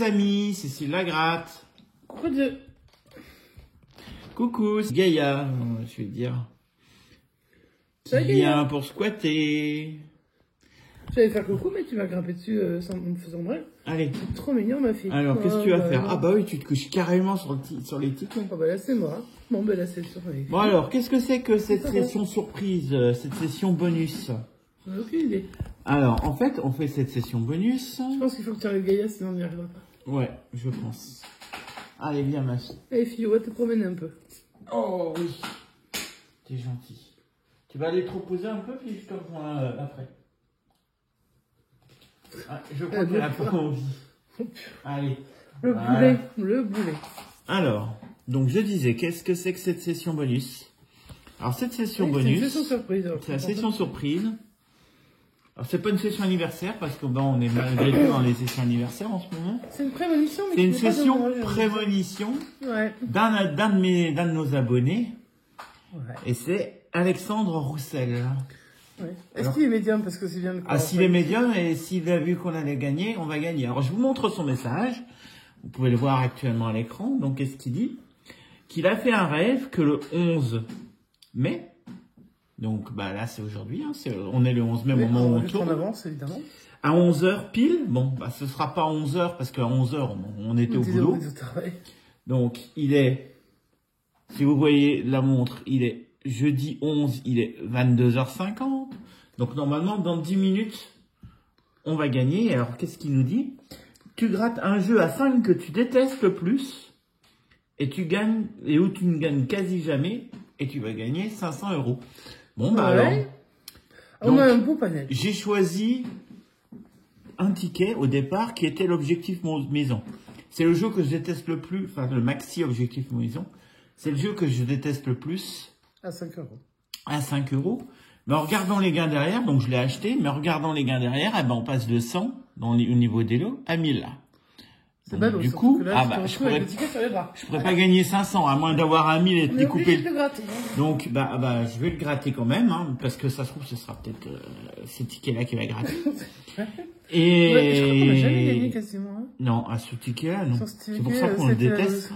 amis, Cécile Lagratte. Coucou Dieu. Coucou, c'est Gaïa, je vais dire. Salut, Qui Gaïa. vient pour squatter. J'allais faire coucou, mais tu m'as grimpé dessus sans me faisant mal. Allez. C'est trop mignon, ma fille. Alors, qu'est-ce que tu vas faire? non. Ah bah oui, tu te couches carrément sur les tickets. Ah bah là, c'est moi. Bon, bah là, c'est sûr. Bon alors, qu'est-ce que c'est que cette session surprise, cette session bonus? J'ai aucune idée. Alors, en fait, on fait cette session bonus. Je pense qu'il faut que tu arrives Gaïa, sinon on n'y arrivera pas. Ouais, je pense. Allez, viens, ma fille. Allez, fille, on va te promener un peu. Oh oui, t'es gentil. Tu vas aller te reposer un peu, puis je te rejoins après. Ah, je crois qu'elle a pas envie. Allez. Le Voilà. boulet, le boulet. Alors, donc je disais, qu'est-ce que c'est que cette session bonus? Alors cette session Oui, bonus, c'est une session surprise. alors, c'est la je session comprends surprise. Alors c'est pas une session anniversaire parce que on est malgré tout dans les sessions anniversaires en ce moment. pas. C'est une prémonition, mais C'est une qui n'est pas session de moi, prémonition Ouais. d'un de nos abonnés Ouais. et c'est Alexandre Roussel. Ouais. Est-ce Alors- qu'il est médium? Parce que c'est bien de Ah, s'il est médium et s'il a vu qu'on allait gagner, on va gagner. Alors je vous montre son message. Vous pouvez le voir actuellement à l'écran. Donc qu'est-ce qu'il dit? Qu'il a fait un rêve que le 11 mai, donc bah là c'est aujourd'hui, hein, on est le 11 mai au moment où on juste en tourne, avance, évidemment. à 11h pile, bon bah ce sera pas 11h parce qu'à 11h on était au boulot. Donc il est, si vous voyez la montre, il est jeudi 11, il est 22h50. Donc normalement dans 10 minutes, on va gagner. Alors qu'est-ce qu'il nous dit? Tu grattes un jeu à 5 que tu détestes le plus et tu gagnes, et où tu ne gagnes quasi jamais et tu vas gagner 500 €. Bon bah alors, On a donc, un beau panel. j'ai choisi un ticket au départ qui était l'objectif maison. C'est le jeu que je déteste le plus, enfin le maxi objectif maison. C'est le jeu que je déteste le plus. À 5 euros. À 5 €. Mais en regardant les gains derrière, donc je l'ai acheté, mais en regardant les gains derrière, eh ben on passe de 100 au niveau des lots à 1000 là. C'est ballot, Du surtout coup, que là, ah tu te bah, retrouves avec le ticket sur les bras. je pourrais pas gagner 500 à moins d'avoir un 1000 et de On est obligé découper. de le gratter. Hein. Donc, bah, je vais le gratter quand même, hein, parce que ça se trouve, ce sera peut-être ce ticket-là qui va gratter. Et Ouais, je crois qu'on n'a jamais gagné quasiment. Hein. non, à ce ticket-là, non. Sur ce C'est pour ça qu'on le c'était, déteste.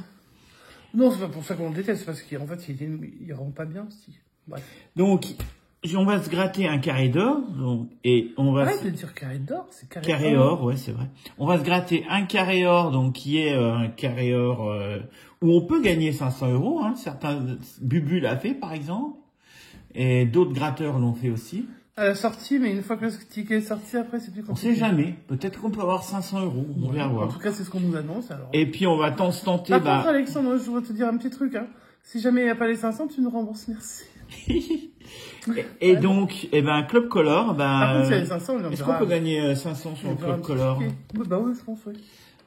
Non, c'est pas pour ça qu'on le déteste, parce qu'en fait, il rend pas bien aussi. Bref. Donc, on va se gratter un carré d'or, et on va Arrête de dire carré d'or, c'est carré or, ouais, c'est vrai. On va se gratter un carré or, donc qui est un carré or où on peut gagner 500 €. Hein. Certains, Bubu l'a fait par exemple, et d'autres gratteurs l'ont fait aussi. À la sortie, mais une fois que le ticket est sorti, après, c'est plus On compliqué. sait jamais. Peut-être qu'on peut avoir 500 €. On va En voir. tout cas, c'est ce qu'on nous annonce, alors. Et puis on va se tenter. Par contre, Alexandre, je voudrais te dire un petit truc, hein. Si jamais il n'y a pas les 500, tu nous rembourses, merci. et donc, Club Color, Par contre, s'il y a les 500, on est-ce qu'on peut gagner 500 sur le Club Color? Oui, bah oui, je pense, oui.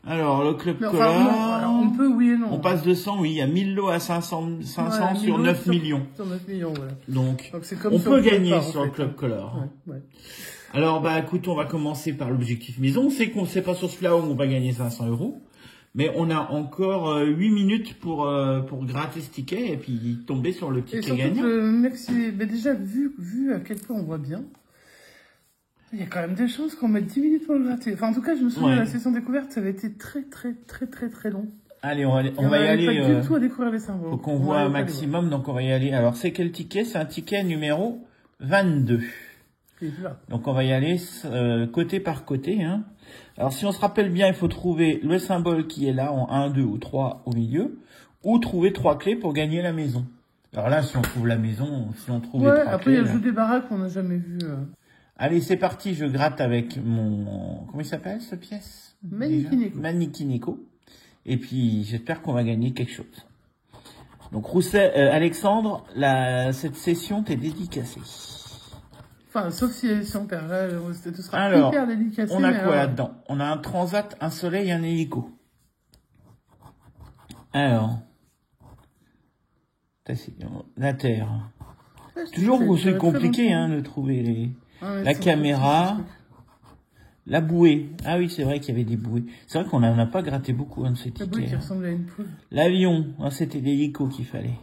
Alors, le Club Mais Color, enfin, non, alors, on peut, oui et non. on passe de 100, oui, il y a 1000 lots à 500 Ouais, sur 9 millions. Sur 9 millions, voilà. Donc Donc, c'est comme on sur peut le Club gagner Bar, sur en le fait, Club hein. Color. Ouais. Alors, écoute, on va commencer par l'objectif maison. On sait qu'on ne sait pas sur celui-là où on va gagner 500 €. Mais on a encore 8 minutes pour gratter ce ticket et puis tomber sur le Et ticket surtout gagnant. que le mec, mais déjà, vu à quel point on voit bien, il y a quand même des chances qu'on mette 10 minutes pour le gratter. Enfin, en tout cas, je me souviens, Ouais. la session découverte, ça avait été très long. Allez, on va y Et on aller. n'arrive pas du tout à découvrir les cerveaux. Faut qu'on voit un maximum, donc on va y aller. Alors, c'est quel ticket? C'est un ticket numéro 22. Donc, on va y aller côté par côté. Hein. Alors, si on se rappelle bien, il faut trouver le symbole qui est là, en 1, 2 ou 3 au milieu, ou trouver 3 clés pour gagner la maison. Alors là, si on trouve la maison, si on trouve les 3 après, clés... il y a le jeu des baraques qu'on n'a jamais vu. Allez, c'est parti, je gratte avec mon... Comment il s'appelle, cette pièce? Maniki Neko. Et puis, j'espère qu'on va gagner quelque chose. Donc, Alexandre, cette session t'est dédicacée. Enfin, sauf si on perd. Là, ce sera Alors, hyper dédicacé. on a quoi là-dedans? On a un transat, un soleil, un hélico. Alors, la Terre. Toujours c'est compliqué hein, de trouver la caméra, la bouée. Ah oui, c'est vrai qu'il y avait des bouées. C'est vrai qu'on n'en a pas gratté beaucoup de ces tickets. La bouée qui ressemble à une poule. L'avion, c'était l'hélico qu'il fallait.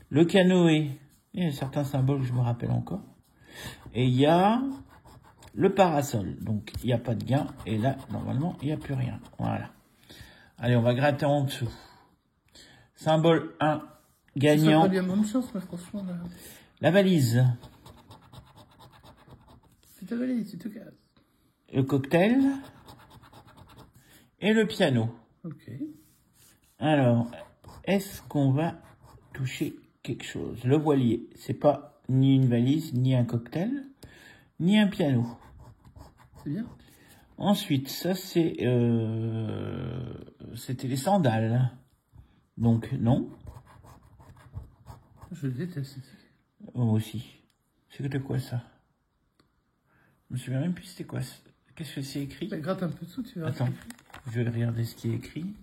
Le canoë, il y a certains symboles que je me rappelle encore. Et il y a le parasol. Donc, il n'y a pas de gain. Et là, normalement, il n'y a plus rien. Voilà. Allez, on va gratter en dessous. Symbole 1, gagnant. Ça bien bonne chance, mais franchement, là... La valise. C'est ta valise, tu te casses. Le cocktail. Et le piano. Ok. Alors, est-ce qu'on va toucher quelque chose? Le voilier, c'est pas ni une valise, ni un cocktail, ni un piano. C'est bien. Ensuite, ça c'est... c'était les sandales. Donc, non. Je le déteste. Moi aussi. C'est de quoi ça? Je me souviens même plus c'était quoi. Qu'est-ce que c'est écrit? Bah, gratte un peu dessous, tu verras. Attends, je vais regarder ce qui est écrit.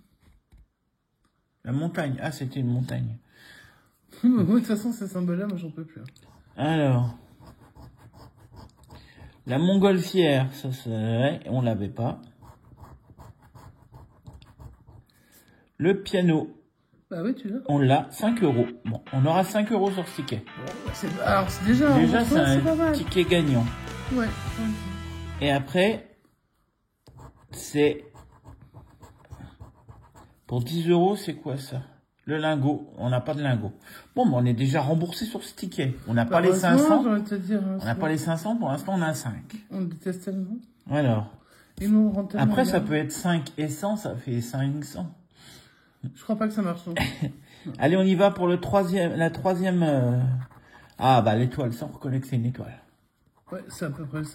La montagne. Ah, c'était une montagne. De toute façon, ces symboles-là, moi, j'en peux plus. Alors, la montgolfière, ça, ouais, on l'avait pas. Le piano. Bah oui, tu l'as. On l'a, 5 €. Bon, on aura 5 € sur ce ticket. Alors, c'est déjà Déjà, c'est un ticket gagnant. Ouais. Et après, c'est... Pour 10 €, c'est quoi ça? Le lingot. On n'a pas de lingot. Bon, mais on est déjà remboursé sur ce ticket. On n'a pas les 500. On n'a pas les 500. Pour l'instant, on a 5. On le déteste tellement. Alors. Après, ça peut être 5 et 100. Ça fait 500. Je crois pas que ça marche. Non. Allez, on y va pour la troisième. Ah, bah, l'étoile. Ça, on reconnaît que c'est une étoile. Ouais, c'est à peu près le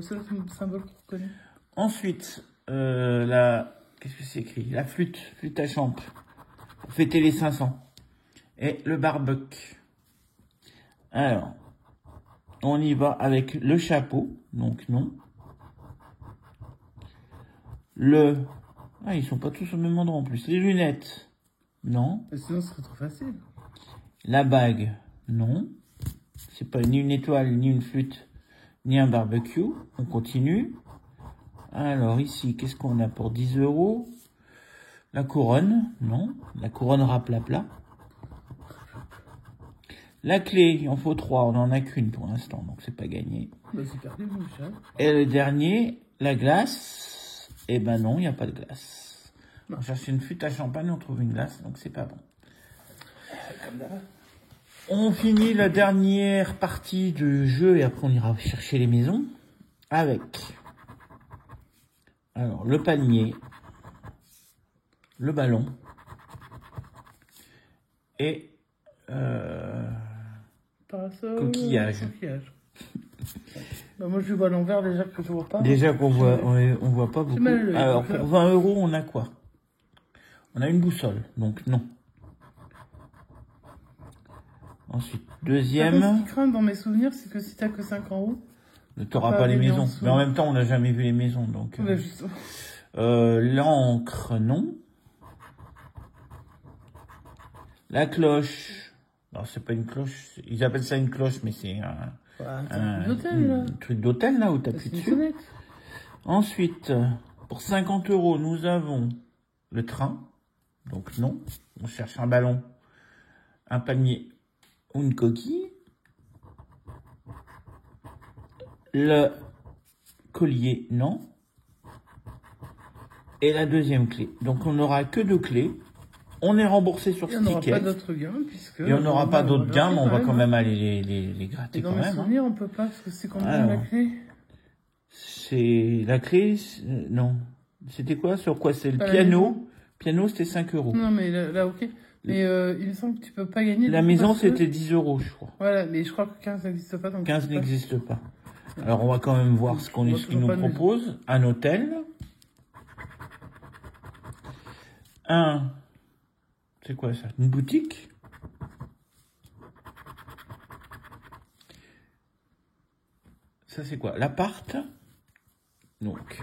seul symbole qu'on reconnaît. Ensuite, qu'est-ce que c'est écrit? La flûte à champe. Pour fêter les 500. Et le barbecue. Alors, on y va avec le chapeau. Donc, non. Ah, ils sont pas tous au même endroit en plus. Les lunettes. Non. Et sinon, ce serait trop facile. La bague. Non. C'est pas ni une étoile, ni une flûte, ni un barbecue. On continue. Alors, ici, qu'est-ce qu'on a pour 10 €? La couronne, non. La couronne raplapla. La clé, il en faut 3. On n'en a qu'une pour l'instant, donc c'est pas gagné. Bah, c'est perdu, Michel. Et le dernier, la glace. Eh ben non, il n'y a pas de glace. On cherche une flûte à champagne, on trouve une glace, donc c'est pas bon. Comme d'hab. On finit la dernière partie du jeu et après on ira chercher les maisons avec... Alors, le panier, le ballon et parasol, coquillage. Bah, moi je vois l'envers déjà que je vois pas. Déjà qu'on voit, on voit pas beaucoup. Alors pour 20 €, on a quoi? On a une boussole, donc non. Ensuite, deuxième. Ce qui craint dans mes souvenirs, c'est que si t'as que 5 en haut, tu n'auras pas les maisons. Mais en même temps, on n'a jamais vu les maisons, donc. L'encre, non. La cloche. Alors, c'est pas une cloche. Ils appellent ça une cloche, mais c'est un truc d'hôtel, là, où tu appuies dessus. Ensuite, pour 50 €, nous avons le train. Donc, non. On cherche un ballon, un panier ou une coquille. Le collier, non. Et la deuxième clé. Donc, on n'aura que 2 clés. On est remboursé sur ce ticket. On n'aura pas d'autres gains, puisque... Et on n'aura pas d'autres gains, mais on va quand même aller les gratter quand même. Dans mes souvenirs, on peut pas, parce que c'est combien la clé? C'est... La clé, non. C'était quoi? Sur quoi? C'est le piano. Piano, c'était 5 €. Non, mais là, ok. Mais il me semble que tu peux pas gagner... La maison, c'était 10 €, je crois. Voilà, mais je crois que 15 n'existe pas. Donc 15 n'existe pas. Alors, on va quand même voir ce qu'ils nous propose. Un hôtel. C'est quoi ça? Une boutique? Ça, c'est quoi? L'appart. Donc.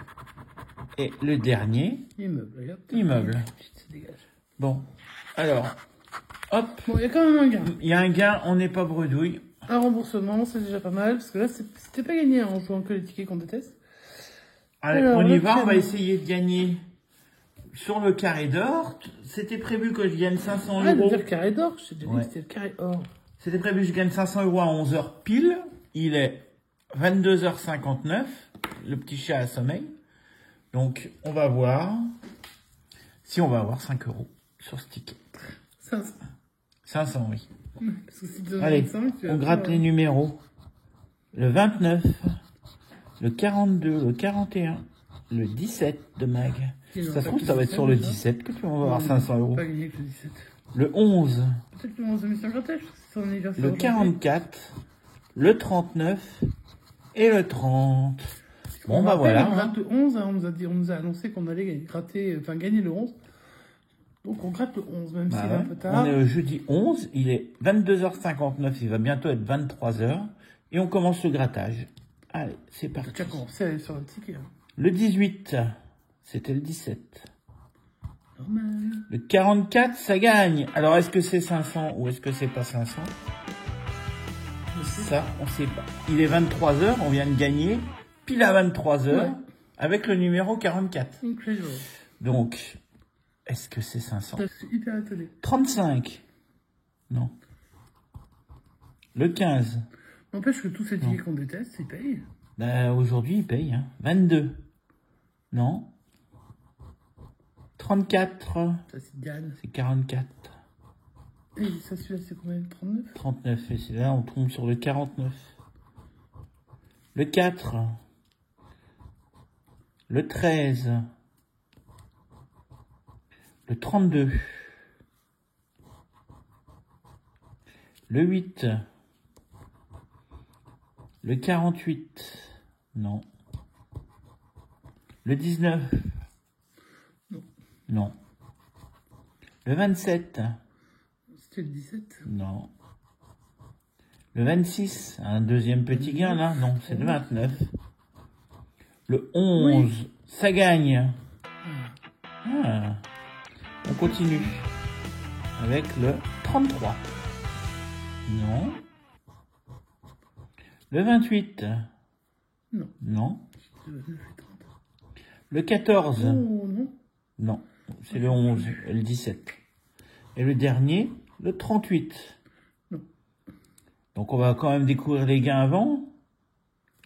Et le dernier. Immeuble. Immeuble. Bon. Alors. Hop. Bon, il y a quand même un gain. Il y a un gain, on n'est pas bredouille. Un remboursement, c'est déjà pas mal, parce que là, c'était pas gagné en jouant que les tickets qu'on déteste. Allez, alors, on y va, on va essayer de gagner sur le carré d'or. C'était prévu que je gagne 500 €. Le carré d'or, je t'ai dit que c'était le carré or. C'était prévu que je gagne 500 € à 11 h pile. Il est 22 h 59. le petit chat à sommeil. Donc, on va voir si on va avoir 5 € sur ce ticket. 500. 500, oui. Parce que si tu Allez, 5, on gratte les numéros. Le 29, le 42, le 41, le 17 de Mag. Ça se trouve, ça va être sur le 17 que tu vas avoir 500 €. Pas gagné que le 17. Le 11. Peut-être le 11 de Mister Grattèche, c'est son anniversaire. Le 44, le 39 et le 30. Bon, bah voilà. On gratte le 11, hein, on nous a annoncé qu'on allait gagner le 11. Donc on gratte le 11, même s'il est un peu tard. On est le jeudi 11, il est 22h59, il va bientôt être 23h. Et on commence le grattage. Allez, c'est parti. Tu as commencé à aller sur le ticket. Hein. Le 18, c'était le 17. Normal. Le 44, ça gagne. Alors, est-ce que c'est 500 ou est-ce que c'est pas 500? Ça, on sait pas. Il est 23h, on vient de gagner pile à 23h avec le numéro 44. Donc, est-ce que c'est 500? Je suis hyper étonné. 35. Non. Le 15. N'empêche que tous ces tickets qu'on déteste, ils payent. Bah, aujourd'hui, ils payent. Hein. 22. Non. 34. Ça, c'est Diane. C'est 44. Et ça, celui-là, c'est combien? 39? 39. Et c'est là, on tombe sur le 49. Le 4. Le 13. Le 32. Le 8. Le 48. Non. Le 19. Non. Non. Le 27. C'était le 17. Non. Le 26. Un deuxième petit gain là? Non, c'est le 29. Le 11. Oui. Ça gagne. Ah. On continue. Avec le 33. Non. Le 28. Non. Non. Le 14. Oh, non. Non. C'est le 11 et le 17. Et le dernier, le 38. Non. Donc on va quand même découvrir les gains avant.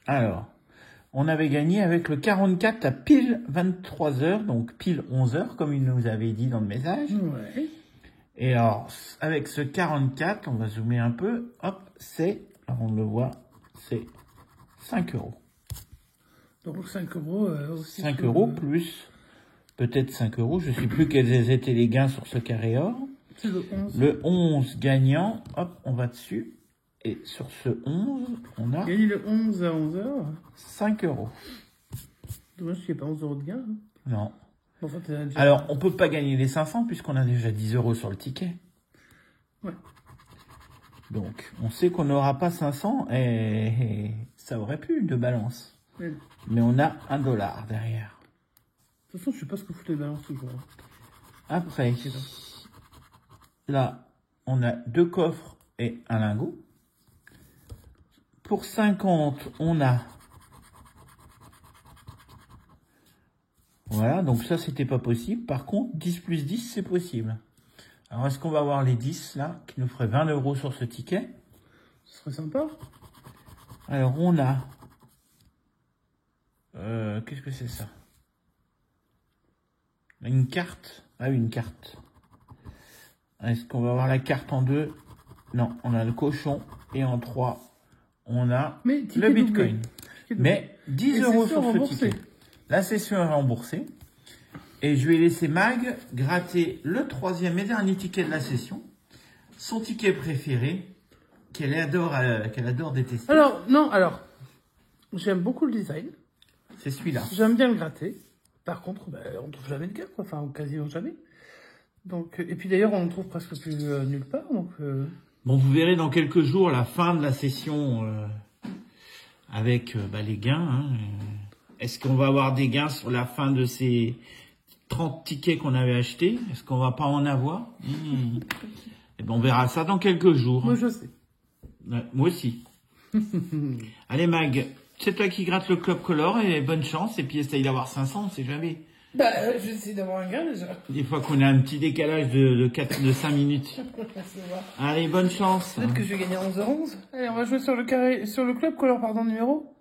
Alors, on avait gagné avec le 44 à pile 23h, donc pile 11h, comme il nous avait dit dans le message. Ouais. Et alors, avec ce 44, on va zoomer un peu. Hop, c'est, on le voit, c'est 5 €. Donc 5 € aussi. 5 € plus peut-être 5 €. Je ne sais plus quels étaient les gains sur ce carré or. C'est le 11. Le 11 gagnant, hop, on va dessus. Et sur ce 11, on a... Gagné le 11 à 11h. 5 €. Dommage qu'il n'y ait pas 11 € de gain. Hein. Non. Enfin, déjà... Alors, on peut pas gagner les 500 puisqu'on a déjà 10 € sur le ticket. Ouais. Donc, on sait qu'on n'aura pas 500 et ça aurait pu de balance. Ouais. Mais on a $1 derrière. De toute façon, je sais pas ce que foutent les balances toujours. Après, là, on a 2 coffres et un lingot. Pour 50, on a... Voilà, donc ça, c'était pas possible. Par contre, 10 plus 10, c'est possible. Alors, est-ce qu'on va avoir les 10, là, qui nous ferait 20 € sur ce ticket? Ce serait sympa. Alors, on a... qu'est-ce que c'est ça? Une carte. Ah oui, une carte. Est-ce qu'on va avoir la carte en 2? Non, on a le cochon. Et en 3, on a le Bitcoin. Mais 10 € sur ce ticket. La session est remboursée. Et je vais laisser Mag gratter le 3e et dernier ticket de la session. Son ticket préféré, qu'elle adore détester. Alors, non, alors, j'aime beaucoup le design. C'est celui-là. J'aime bien le gratter. Par contre, bah, on ne trouve jamais de gain, quoi. Enfin, quasiment jamais. Donc, et puis d'ailleurs, on ne trouve presque plus nulle part. Donc, Bon, vous verrez dans quelques jours la fin de la session avec les gains. Hein. Est-ce qu'on va avoir des gains sur la fin de ces 30 tickets qu'on avait achetés? Est-ce qu'on va pas en avoir? Et ben, on verra ça dans quelques jours. Moi, je sais. Ouais, moi aussi. Allez, Mag, c'est toi qui gratte le Club Color et bonne chance. Et puis, essaye d'avoir 500, on sait jamais. Bah, je vais essayer d'avoir un gain, déjà. Des fois qu'on a un petit décalage de 5 minutes. Allez, bonne chance. Peut-être que je vais gagner 11h11. Allez, on va jouer sur le Club Color, numéro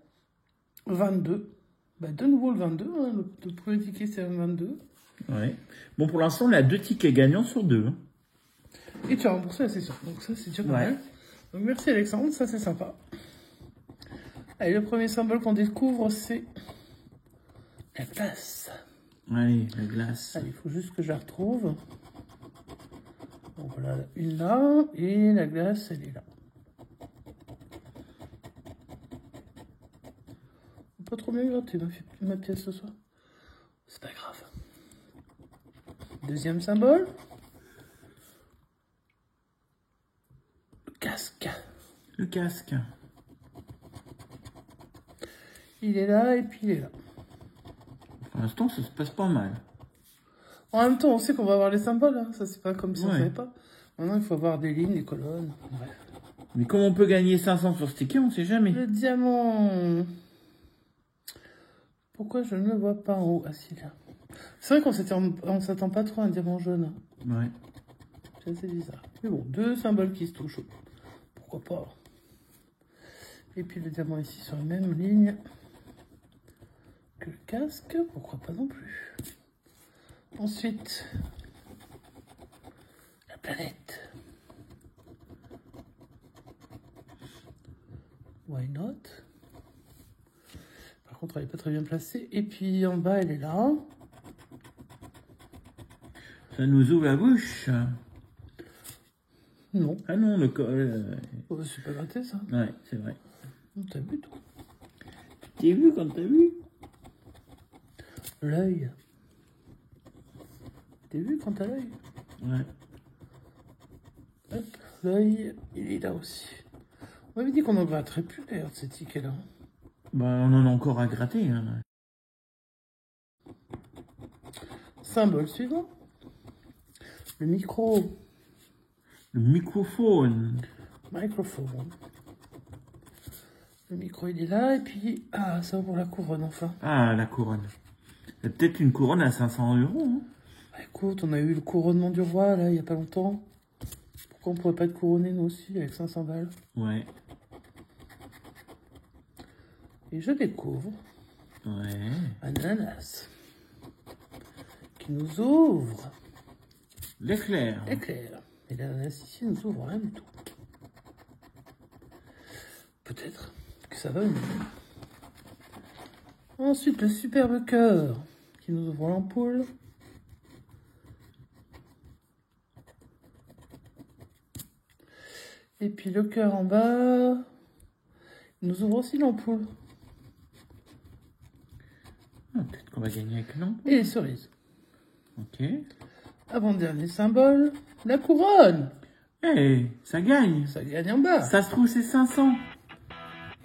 22. Bah, de nouveau le 22, hein, le premier ticket c'est un 22. Ouais. Bon, pour l'instant, on a 2 tickets gagnants sur 2. Hein. Et tu as remboursé la session, donc ça c'est déjà pas mal. Donc merci Alexandre, ça c'est sympa. Allez, le premier symbole qu'on découvre c'est la glace. Allez, la glace. Allez, il faut juste que je la retrouve. Donc voilà, une là, et la glace elle est là. Pas trop bien gratté ma pièce ce soir. C'est pas grave. Deuxième symbole. Le casque. Le casque. Il est là et puis il est là. Pour l'instant, ça se passe pas mal. En même temps, on sait qu'on va avoir les symboles. Hein. Ça, c'est pas comme si on savait pas. Maintenant, il faut avoir des lignes, des colonnes. Bref. Mais comme on peut gagner 500 sur ce ticket, on sait jamais. Le diamant. Pourquoi je ne le vois pas en haut? Ah si, là. C'est vrai qu'on s'attend pas trop à un diamant jaune. Ouais. C'est assez bizarre. Mais bon, 2 symboles qui se touchent. Pourquoi pas? Et puis le diamant ici sur la même ligne que le casque. Pourquoi pas non plus? Ensuite, la planète. Why not? Par contre, elle n'est pas très bien placée. Et puis en bas, elle est là. Ça nous ouvre la bouche. Non. Ah non, le Oh, c'est pas gratté ça. Ouais, c'est vrai. T'as vu toi? T'as vu quand t'as vu? L'œil. T'as vu quand t'as l'œil? Ouais. Hop, l'œil, il est là aussi. On m'avait dit qu'on en gratterait plus d'ailleurs de ces tickets-là. Bah, on en a encore à gratter. Hein. Symbole suivant. Le micro. Le microphone. Microphone. Le micro, il est là. Et puis, ah, ça va pour la couronne, enfin. Ah, la couronne. C'est peut-être une couronne à 500 €. Hein. Bah, écoute, on a eu le couronnement du roi, là, il n'y a pas longtemps. Pourquoi on pourrait pas être couronné, nous aussi, avec 500 balles? Ouais. Et je découvre Ouais. un ananas qui nous ouvre L'éclair. l'éclair. Et l'ananas ici nous ouvre rien du tout. Peut-être que ça va venir. Ensuite, le superbe cœur qui nous ouvre l'ampoule. Et puis le cœur en bas, il nous ouvre aussi l'ampoule. Ah, peut-être qu'on va gagner avec l'ampoule. Et les cerises. Ok. Avant-dernier symbole, la couronne. Eh, ça gagne. Ça gagne en bas. Ça se trouve, c'est 500.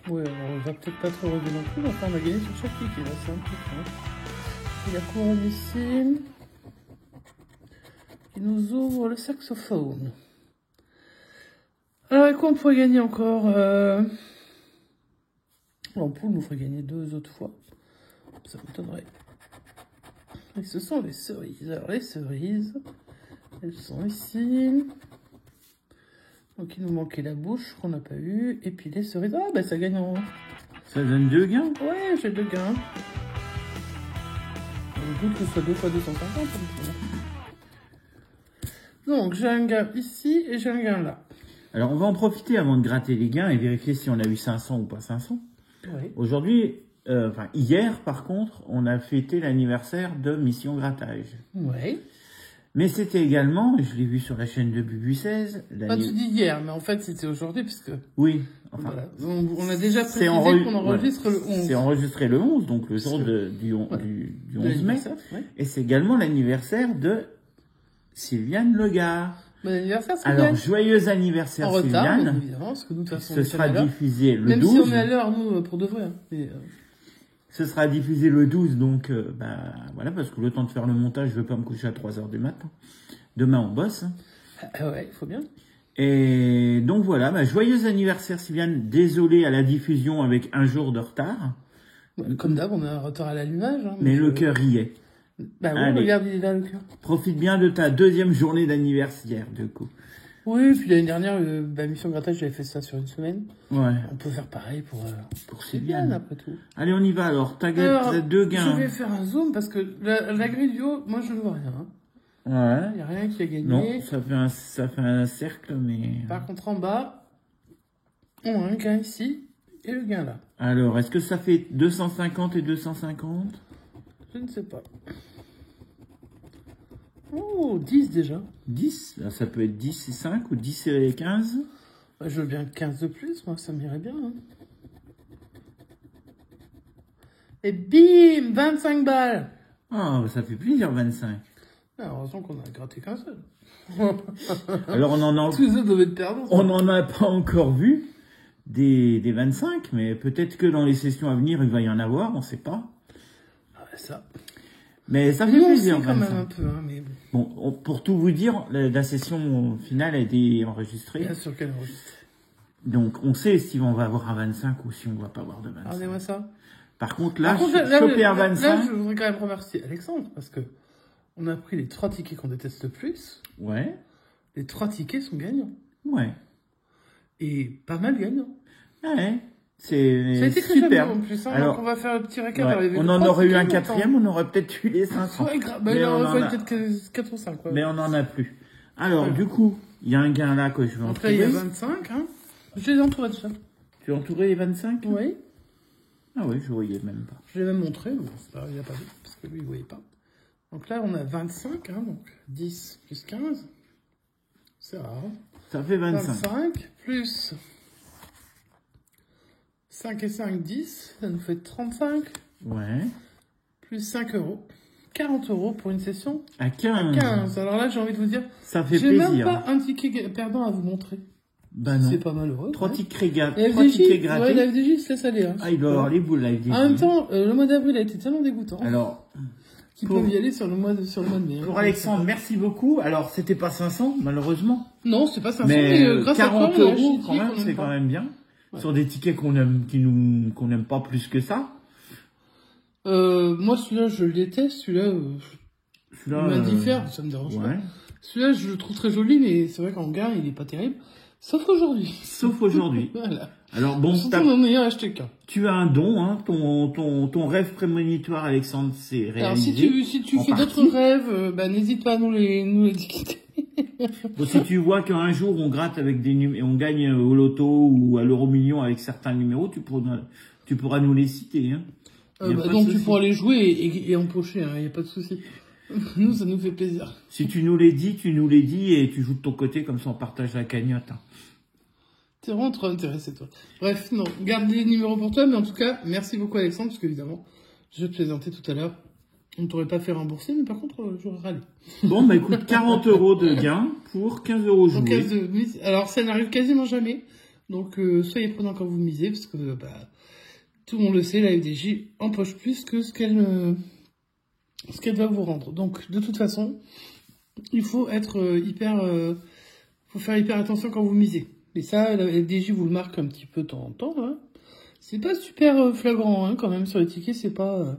Oui, alors on va peut-être pas trop relever non plus, mais enfin on a gagné sur chaque ticket, là, c'est un peu trop. Et la couronne ici, qui nous ouvre le saxophone. Alors, et quoi on pourrait gagner encore l'ampoule nous ferait gagner 2 autres fois. Ça m'étonnerait. Et ce sont les cerises. Alors, les cerises, elles sont ici. Donc, il nous manquait la bouche qu'on n'a pas eu. Et puis, les cerises. Ah, ben ça gagne en... Ça donne 2 gains. Ouais, j'ai 2 gains. Le doute que ce soit 2 fois 250. Donc, j'ai un gain ici et j'ai un gain là. Alors, on va en profiter avant de gratter les gains et vérifier si on a eu 500 ou pas 500. Oui. Aujourd'hui, hier, par contre, on a fêté l'anniversaire de Mission Grattage. Oui. Mais c'était également, je l'ai vu sur la chaîne de Bubu 16. Pas tu dis hier, mais en fait, c'était aujourd'hui, puisque... Oui. Enfin, voilà. On a déjà précisé qu'on enregistre le 11. C'est enregistré le 11, donc le jour du 11 mai. Ouais. Et c'est également l'anniversaire de Sylviane Legard. Bon anniversaire, Sylviane. Alors, joyeux anniversaire, en Sylviane. Retard, évidemment, parce que nous, de toute façon, ce sera diffusé le 12. Même si on est à l'heure, nous, pour de vrai. Hein. Ce sera diffusé le 12, donc, voilà, parce que le temps de faire le montage, je veux pas me coucher à 3 h du matin. Demain, on bosse. Ouais, il faut bien. Et donc, voilà, joyeux anniversaire, Sylviane. Désolé à la diffusion avec un jour de retard. Comme d'hab, on a un retard à l'allumage. Hein, mais le cœur y est. Bah oui, regarde, il est là, le cœur. Profite bien de ta 2e journée d'anniversaire, du coup. Oui, puis l'année dernière, Mission Grattage, j'avais fait ça sur une semaine. Ouais. On peut faire pareil pour Sylviane, après tout. Allez, on y va alors. T'as 2 gains. Je vais faire un zoom parce que la grille du haut, moi, je ne vois rien. Ouais. Il n'y a rien qui a gagné. Non, ça fait un cercle, mais... Par contre, en bas, on a un gain ici et le gain là. Alors, est-ce que ça fait 250 et 250? Je ne sais pas. Oh, 10 déjà. 10? Là, ça peut être 10 et 5 ou 10 et 15? Bah, je veux bien 15 de plus, moi, ça m'irait bien. Hein. Et bim, 25 balles. Ah, ça fait plaisir, 25. Ah, heureusement qu'on a gratté qu'un seul. Alors, on en a... Tous les autres doivent être perdants. On n'en a pas encore vu des 25, mais peut-être que dans les sessions à venir, il va y en avoir, on ne sait pas. Ah, ça... Mais ça fait plaisir, quand même un peu, hein, mais bon. Bon, pour tout vous dire, la session finale a été enregistrée. Bien sûr qu'elle enregistre. Donc, on sait si on va avoir un 25 ou si on ne va pas avoir de 25. Regardez-moi ça. Par contre, là, choper un 25... Là, je voudrais quand même remercier Alexandre, parce que on a pris les 3 tickets qu'on déteste le plus. Ouais. Les 3 tickets sont gagnants. Ouais. Et pas mal gagnants. Ouais. C'est ça a été très super. En plus, hein, alors, donc on va faire le petit récap. Ouais, on en aurait eu un 4e, on aurait peut-être eu les 500. Ouais, bah, il aurait fallu peut-être 4 ou 5. Ouais. Mais on n'en a plus. Alors, du coup, il y a un gain là que je vais entourer. Après, il y a 25. Hein. Je les ai entourés déjà. Tu as entouré les 25? Oui. Ah oui, je ne voyais même pas. Je l'ai même montré, mais il n'a pas vu, parce que lui, il ne voyait pas. Donc là, on a 25, hein, donc 10 plus 15. C'est rare. Ça fait 25. 25 plus 5 et 5, 10. Ça nous fait 35. Ouais. Plus 5 euros. 40 euros pour une session. À 15. À 15. Alors là, j'ai envie de vous dire, ça fait plaisir. J'ai même pas un ticket perdant à vous montrer. Bah non. C'est pas malheureux. 3 tickets grattés. Ouais, la FDJ se laisse aller. Hein. Ah, il doit avoir les boules, la FDJ. En même temps, le mois d'avril a été tellement dégoûtant. Alors... Qu'ils peuvent y aller sur le mois de mai. Pour Alexandre, merci beaucoup. Alors, c'était pas 500, malheureusement. Non, c'est pas 500, mais grâce 40 à toi, euros, quand même, c'est quand même bien. Ouais. Sur des tickets qu'on aime, qu'on n'aime pas plus que ça. Moi, celui-là, je le déteste. Celui-là, il m'indiffère, ça me dérange pas. Celui-là, je le trouve très joli, mais c'est vrai qu'en gain, il est pas terrible. Sauf aujourd'hui. Sauf aujourd'hui. Voilà. Alors bon, tu as un don, hein, ton rêve prémonitoire, Alexandre, c'est réalisé. Alors si tu fais d'autres rêves, n'hésite pas à nous les dicter. Bon, si tu vois qu'un jour on gratte avec des numéros, on gagne au loto ou à l'euro-million avec certains numéros, tu pourras nous les citer. Hein. Donc tu pourras les jouer et empocher, il n'y a pas de souci. Nous, ça nous fait plaisir. Si tu nous les dis et tu joues de ton côté, comme ça on partage la cagnotte. Hein. T'es vraiment trop intéressé, toi. Bref, non, garde les numéros pour toi, mais en tout cas, merci beaucoup, Alexandre, parce qu'évidemment, je vais te présenter tout à l'heure. On ne t'aurait pas fait rembourser, mais par contre, j'aurais râlé. Bon, bah écoute, 40 euros de gain pour 15 euros joués. Alors, ça n'arrive quasiment jamais. Donc, soyez prudents quand vous misez, parce que tout le monde le sait, la FDJ empoche plus que ce qu'elle va vous rendre. Donc, de toute façon, il faut être faut faire hyper attention quand vous misez. Mais ça, la FDJ vous le marque un petit peu de temps en temps. Hein. C'est pas super flagrant, hein, quand même, sur les tickets. C'est pas...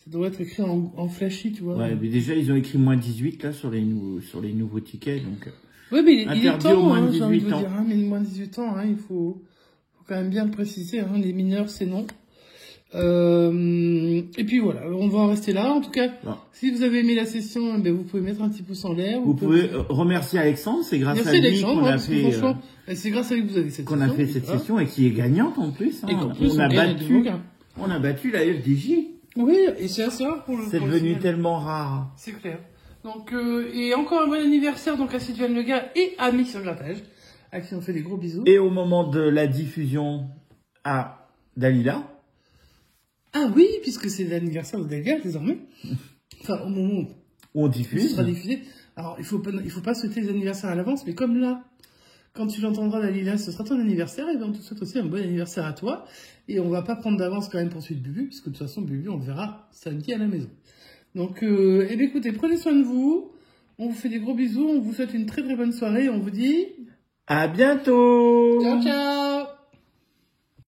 ça doit être écrit en flashy, tu vois. Ouais, mais déjà, ils ont écrit moins 18, là, sur les nouveaux tickets, donc... Ouais, mais il est temps, moins hein, j'ai envie de vous dire, hein, mais moins 18 ans, hein, il faut quand même bien le préciser, hein, les mineurs, c'est non. Et puis voilà, on va en rester là. En tout cas, si vous avez aimé la session, vous pouvez mettre un petit pouce en l'air. Vous pouvez remercier Alexandre, c'est grâce à lui qu'on a fait. C'est grâce à lui que vous avez cette session. Qu'on a fait cette session et qui est gagnante en plus. Hein. Et qu'en plus, on a battu la FDJ. Oui, et c'est assez rare pour le. C'est devenu tellement rare. C'est clair. Donc, et encore un bon anniversaire donc à Sylviane Lega et à Mission Grattage, à qui on fait des gros bisous. Et au moment de la diffusion à Dalila. Ah oui, puisque c'est l'anniversaire de Dalila désormais. Enfin, au moment où on diffuse. Ce sera diffusé. Alors, il faut pas souhaiter les anniversaires à l'avance, mais comme là, quand tu l'entendras, Dalila, ce sera ton anniversaire, et bien on te souhaite aussi un bon anniversaire à toi. Et on va pas prendre d'avance quand même pour suivre Bubu, puisque de toute façon, Bubu, on le verra samedi à la maison. Donc, écoutez, prenez soin de vous. On vous fait des gros bisous. On vous souhaite une très très bonne soirée. On vous dit... À bientôt. Ciao, ciao.